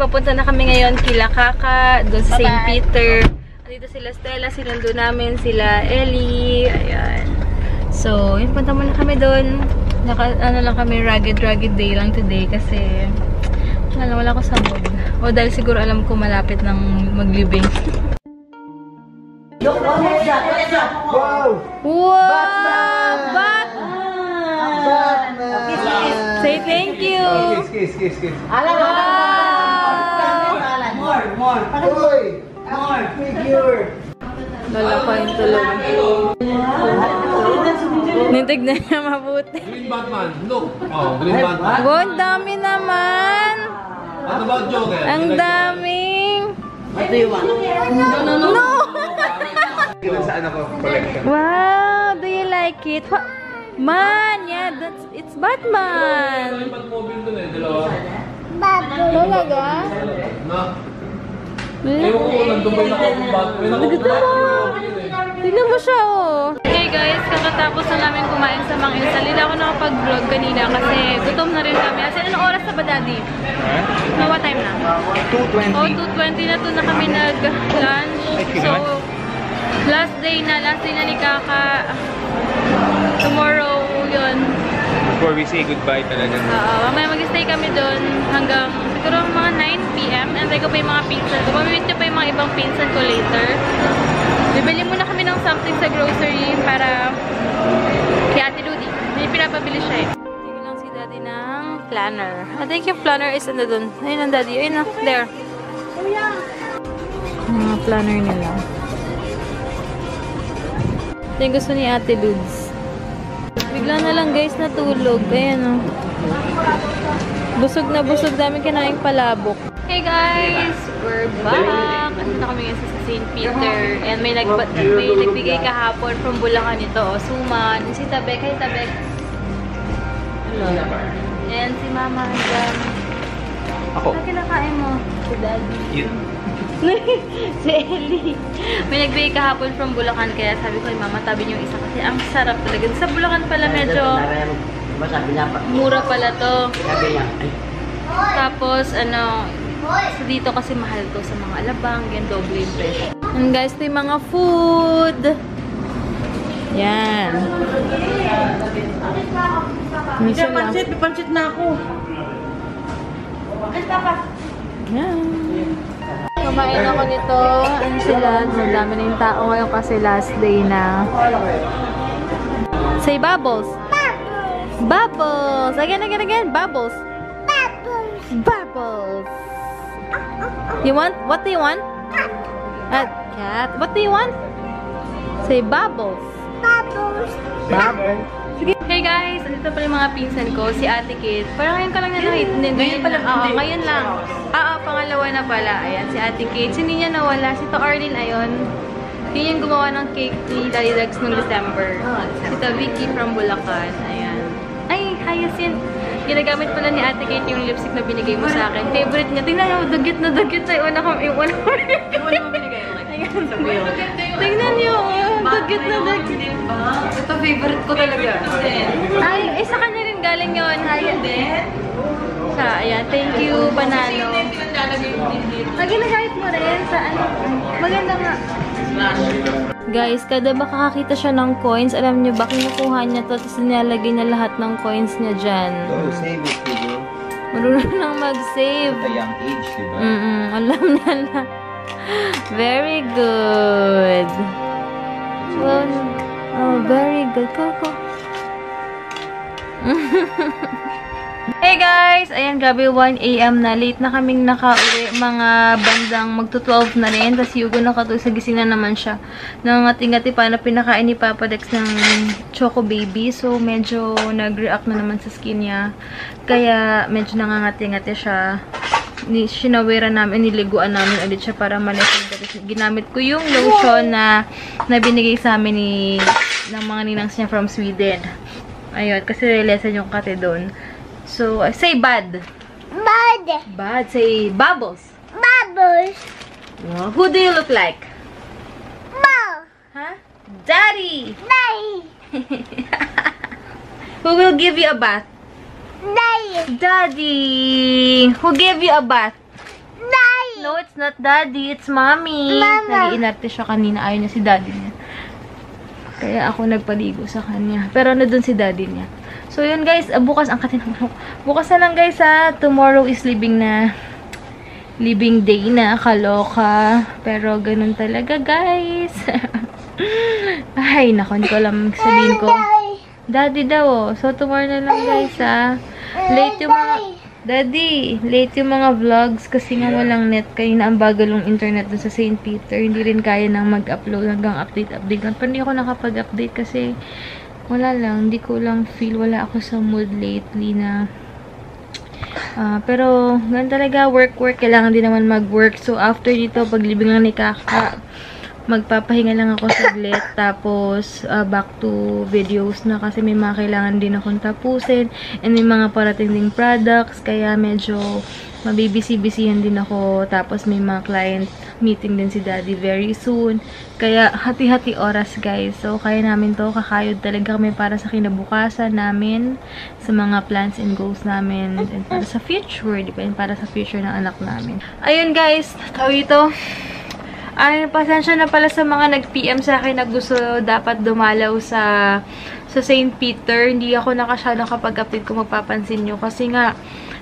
papunta na kami ngayon kila Kaka, doon sa St. Peter. Dito sila Stella, sinundo namin, sila Ellie, ayan. So, yun, punta muna kami doon. Ano lang kami, rugged day lang today kasi wala ko sa mood. O dahil siguro alam ko malapit ng maglibing. Wow! Wow! Batman! Say thank you! Kiss. Wow! More! Figure! Lala pa yung tulog. Nitignan niya mabuti. Green Batman, look. Oh, Green Batman. Wow, ang dami naman! What about Joker? Ang daming! What do you want? No! Saan ako collection? Wow! Do you like it? Man! Yeah, it's Batman! Batmobile dun eh, dalawa. Talaga? Na? Ewan ko, nandun ba yung Batman? Tignan mo siya, oh. Hey guys, kakatapos na namin kumain sa Mang Inasal. Hindi ako nakapag-vlog kanina kasi gutom na rin kami. Kasi anong oras na ba, Daddy? No, what time na? 2:20. Oh, 2:20 na to na kami nag-lunch. So, last day na ni Kaka. Tomorrow, yun. Before we say goodbye talaga. Mamaya mag-stay kami doon hanggang siguro mga 9 PM. Antay ko pa yung mga pinsan ko. Mamimit ko pa yung mga ibang pinsan ko later. Bibili muna kami ng something sa grocery para kay Ate Rudy. May pinapabili siya eh. Tingnan lang si Daddy ng planner. I think yung planner is ano doon. Ayun ang Daddy. Ayun na. There. Mga planner nila. Ito yung gusto ni Ate Ludes. Bigla na lang guys natulog. Ayan o. Busog na busog. Dami kinaing palabok. Hey guys! We're back! Ano na kami ngayon sa St. Peter. And may nagbigay kahapon from Bulacan ito. Suman. Si Tabek. Hi Tabek. Hello. And si Mama. Ako. Ano kinakain mo? Si Daddy. Yun. Si Ellie. May nagbigay kahapon from Bulacan. Kaya sabi ko, Mama, tabi niyo isa kasi ang sarap talaga. Sa Bulacan pala medyo mura pala to. Tapos, ano, so dito kasi mahal to sa mga alabang. Yan, doble yung presyo. And guys, ito yung mga food. Yan. Minsan lang. May pansit na ako. Yan. Kumain ako nito. Ano sila? Ang dami na yung tao ngayon kasi last day na. Say bubbles. Bubbles. Again. Bubbles. Bubbles. You want? What do you want? Cat. What do you want? Say bubbles. Bubbles. Hey guys, andito pala yung mga pinsan ko, si Ate Kate. Parang ngayon ka lang na nakita. Ngayon pala. Ngayon lang. Pangalawa na pala. Ayan, si Ate Kate. Hindi niya nawala. Si Arlene, ayun. Yun yung gumawa ng cake ni Daddy Dags noong December. Si Vicky from Bulacan. Ayan. Ay, Hyacinth. Ginagamit pala ni Ate Kate yung lipstick na binigay mo sa akin. Favorite niya. Tingnan niyo, dugit na dugit sa yung una mo binigay. Tingnan niyo, dugit na dugit. Ito favorite ko talaga. Ay, sa kanya rin galing yun. Ayan, thank you, Banano. Ginagamit mo rin sa ano. Maganda nga. Guys, kada makakakita siya ng coins, alam niyo ba, kinukuha niya to, tapos nilalagay niya lahat ng coins niya dyan. So, save it, diba? Marunong lang mag-save. At a young age, diba? Alam niya na. Very good. Well, oh, very good. Go. Hey guys! Ayan, grabe, 1 AM na. Late na kaming nakauwi. Mga bandang magto-12 na rin. Tapos Hugo nakatulog sa gising na naman siya. Nangati-ngati pa na pinakain ni Papa Dex ng Choco Baby. So, medyo nag-react na naman sa skin niya. Kaya, medyo nangangati-ngati siya. Sinawiran namin, niliguan namin ulit siya para malisin. Ginamit ko yung lotion na binigay sa amin ng mga ninangs niya from Sweden. Ayun, kasi lesson yung kate doon. So, say bad. Bad. Bad. Say bubbles. Bubbles. Oh, who do you look like? Bo. Huh? Daddy. Daddy. Who will give you a bath? Daddy. Daddy. Who gave you a bath? No, it's not daddy. It's mommy. Mama. Nag-iinarte siya kanina. Ayaw niya si daddy niya. Kaya ako nagpaligo sa kanya. Pero nandun si daddy niya. So, yun guys. Bukas ang katinang. Bukas na lang guys ha. Tomorrow is living day na. Kaloka. Pero ganun talaga guys. Ay, naku. Hindi ko alam sabihin ko. Daddy daw oh. So, tomorrow na lang guys ha. Late yung mga... Daddy, late yung mga vlogs kasi nga walang net. Kaya na ang bagal ng internet doon sa St. Peter. Hindi rin kaya nang mag-upload hanggang update lang. Pero hindi ako nakapag-update kasi wala lang. Hindi ko lang feel. Wala ako sa mood lately na pero ganun talaga. Work. Kailangan din naman mag-work. So, after dito, paglibing lang ni Kaka, magpapahinga lang ako saglit. Tapos, back to videos na kasi may mga kailangan din akong tapusin. And may mga parating ding products. Kaya medyo mabibisi-bisihan din ako. Tapos, may mga client meeting din si Daddy very soon. Kaya, hati-hati oras guys. So, kaya namin to. Kakayod talaga kami para sa kinabukasan namin. Sa mga plans and goals namin. And para sa future. Depende para sa future ng anak namin. Ayun guys. Tawag ito. Ay, pasensya na pala sa mga nag-PM sa akin na gusto dapat dumalaw sa St. Peter. Hindi ako nakasyadong kapag-update kung magpapansin nyo. Kasi nga,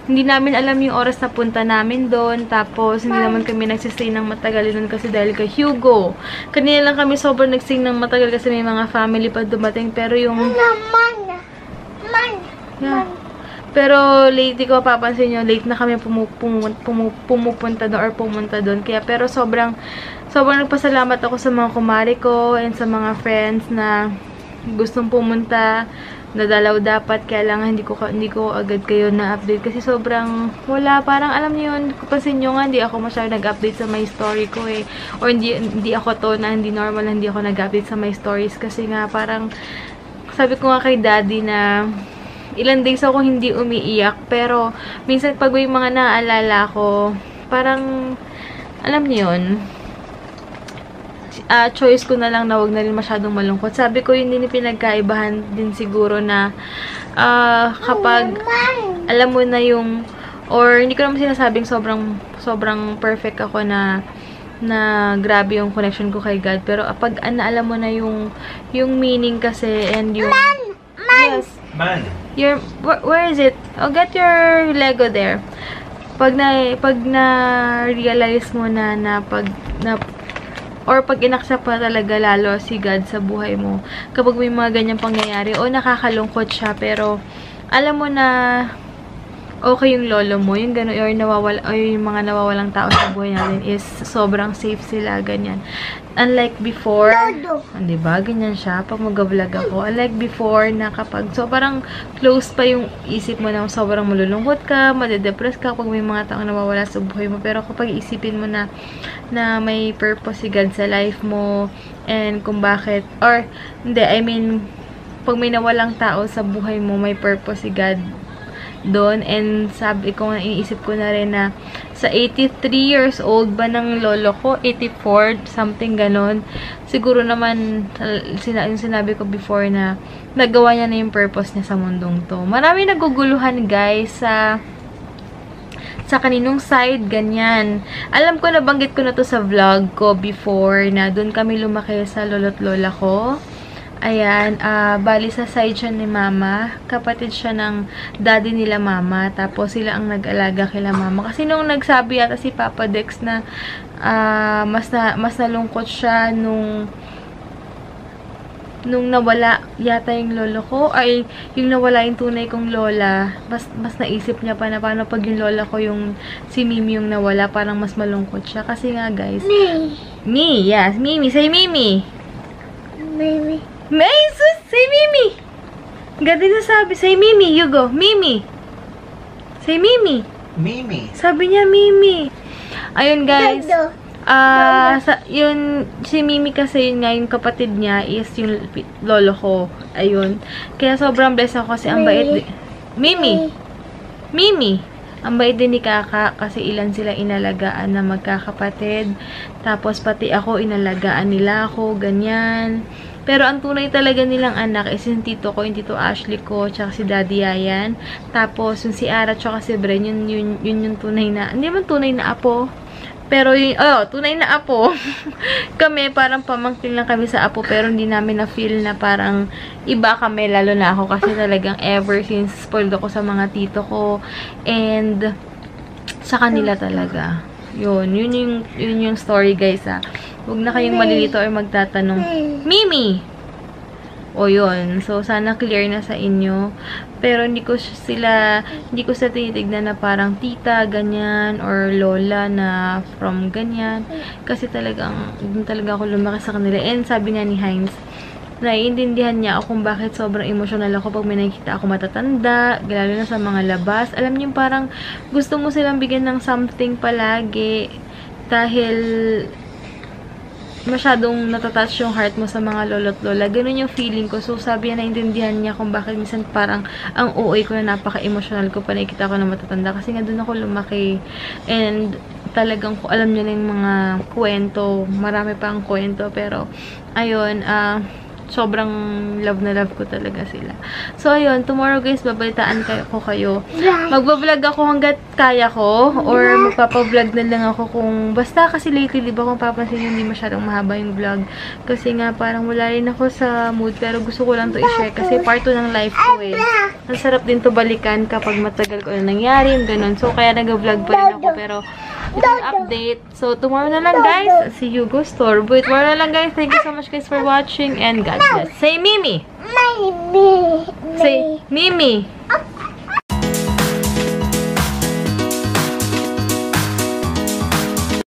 hindi namin alam yung oras na punta namin doon. Tapos, hindi naman kami nagsistay ng matagal doon kasi dahil kay Hugo. Kanina lang kami sobrang nagsing ng matagal kasi may mga family pa dumating. Pero yung... Yeah. Pero late ko papansin nyo, late na kami pumupunta doon or pumunta doon. Kaya pero sobrang nagpasalamat ako sa mga kumari ko and sa mga friends na gustong pumunta. Nadalaw dapat, kaya lang hindi ko agad kayo na-update kasi sobrang wala, parang alam niyo yun, kapansin nyo nga, hindi ako masyadong nag-update sa my story ko eh. Or hindi ako to na hindi normal, hindi ako nag-update sa my stories kasi nga parang sabi ko nga kay Daddy na ilang days ako hindi umiiyak. Pero, minsan pag may mga naaalala ko, parang, alam niyo yun, choice ko na lang na wag na rin masyadong malungkot. Sabi ko, yun din yung pinagkaibahan din siguro na, kapag, alam mo na yung, or, hindi ko naman sinasabing sobrang perfect ako na grabe yung connection ko kay God. Pero, pag alam mo na yung meaning kasi, and yung, yes. Man. Where is it? Oh, get your Lego there. Pag na-realize mo or pag inaccept pa talaga lalo si God sa buhay mo, kapag may mga ganyang pangyayari, o nakakalungkot siya, pero alam mo na okay yung lolo mo, yung gano'n, or yung mga nawawalang tao sa buhay natin is sobrang safe sila, ganyan. Unlike before, diba, ganyan siya, pag mag-vlog ako, unlike before na kapag, so parang close pa yung isip mo na sobrang malulungkot ka, madedepress ka pag may mga taong nawawala sa buhay mo, pero kapag isipin mo na may purpose si God sa life mo, and kung bakit, or, hindi, I mean, pag may nawalang tao sa buhay mo, may purpose si God doon. And sabi ko, iniisip ko na rin na sa 83 years old ba ng lolo ko, 84, something ganon, siguro naman yung sinabi ko before na nagawa niya na yung purpose niya sa mundong to. Marami naguguluhan guys sa kaninong side, ganyan. Alam ko, nabanggit ko na to sa vlog ko before na doon kami lumaki sa lolo't lola ko. Ayan, bali sa side siya ni mama. Kapatid siya ng daddy nila mama. Tapos sila ang nag-alaga kila mama. Kasi nung nagsabi yata si Papa Dex na mas nalungkot siya nung nawala yata yung lolo ko. Ay, yung nawala yung tunay kong lola. Mas naisip niya pa na paano pag yung lola ko yung si Mimi yung nawala. Parang mas malungkot siya. Kasi nga guys. Me, yes. Mimi, say Mimi. Mimi. May sus! Say Mimi! Ganda na sabi. Say Mimi, you go. Mimi. Say Mimi. Mimi. Sabi niya Mimi. Ayun guys. Yun, si Mimi kasi yun nga, yung kapatid niya is yung lolo ko. Ayun. Kaya sobrang blessed ako kasi ang bait. Mimi. Mimi. Ang bait din ni Kaka kasi ilan sila inalagaan na magkakapatid. Tapos pati ako, inalagaan nila ako. Ganyan. Pero ang tunay talaga nilang anak is yung tito ko, yung tito Ashley ko, tsaka si Daddy Yayan. Tapos yung si Ara tsaka si Bren, yun yung tunay na, hindi man tunay na apo. Pero yung, tunay na apo. Kami, parang pamangkin lang kami sa apo, pero hindi namin na-feel na parang iba kami, lalo na ako. Kasi talagang ever since spoiled ako sa mga tito ko. And, sa kanila talaga. Yun yung story, guys, ha. Huwag na kayong malilito or magtatanong, Mimi! O yun. So, sana clear na sa inyo. Pero hindi ko sila tinitignan na parang tita, ganyan, or lola na from ganyan. Kasi talaga ako lumaki sa kanila. And sabi nga ni Heinz, naiintindihan niya ako kung bakit sobrang emotional ako pag may nakikita ako matatanda, lalo na sa mga labas. Alam niyo, parang gusto mo silang bigyan ng something palagi dahil masyadong natatouch yung heart mo sa mga lolo't lola. Ganun yung feeling ko. So, sabi niya, naintindihan niya kung bakit minsan parang ang OA ko na napaka-emotional ko pa nakikita ko na matatanda. Kasi nga doon ako lumaki. And talagang alam niyo na yung mga kwento. Marami pa ang kwento. Pero, ayun, sobrang love na love ko talaga sila. So, ayun, tomorrow guys, babalitaan ko kayo. Magbablog ako hanggat kaya ko, or magpapablog na lang ako kung, basta kasi lately, di ba kung papansin hindi masyadong mahaba yung vlog. Kasi nga, parang wala rin ako sa mood, pero gusto ko lang to i-share kasi part 2 ng life ko eh. Ang sarap din to balikan kapag matagal ko na nangyari, yung ganun. So, kaya nag-vlog pa rin ako, pero ito yung update. So, tomorrow na lang, guys. See you, go store. But tomorrow na lang, guys. Thank you so much, guys, for watching. And God bless. Say, Mimi. Mimi. Say, Mimi.